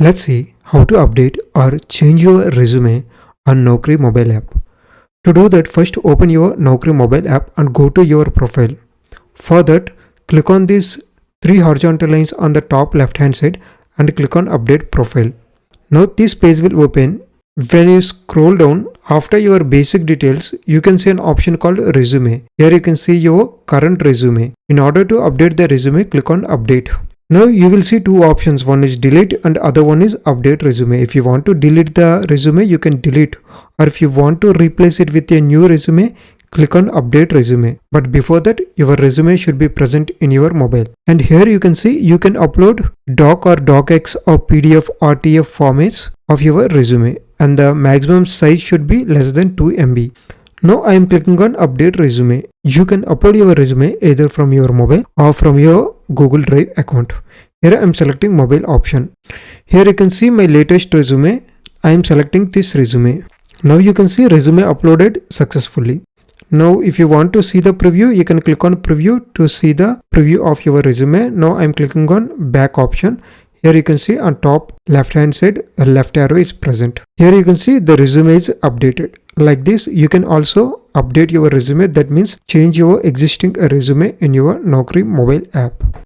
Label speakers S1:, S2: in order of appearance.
S1: Let's see how to update or change your resume on Naukri mobile app. To do that, first open your Naukri mobile app and go to your profile. For that, click on these three horizontal lines on the top left hand side and click on update profile. Now this page will open. When you scroll down, after your basic details, you can see an option called resume. Here you can see your current resume. In order to update the resume, click on update. Now you will see two options. One is delete and other one is update resume. If you want to delete the resume, you can delete. Or if you want to replace it with a new resume, click on update resume. But before that, your resume should be present in your mobile. And here you can see you can upload doc or docx or PDF or TF formats of your resume. And the maximum size should be less than 2 MB. Now I am clicking on update resume. You can upload your resume either from your mobile or from your Google Drive account. Here I am selecting mobile option. Here you can see my latest resume. I am selecting this resume. Now you can see resume uploaded successfully. Now if you want to see the preview, you can click on preview to see the preview of your resume. Now I am clicking on back option. Here you can see on top left hand side a left arrow is present. Here you can see the resume is updated. Like this, you can also update your resume. That means change your existing resume in your Naukri mobile app.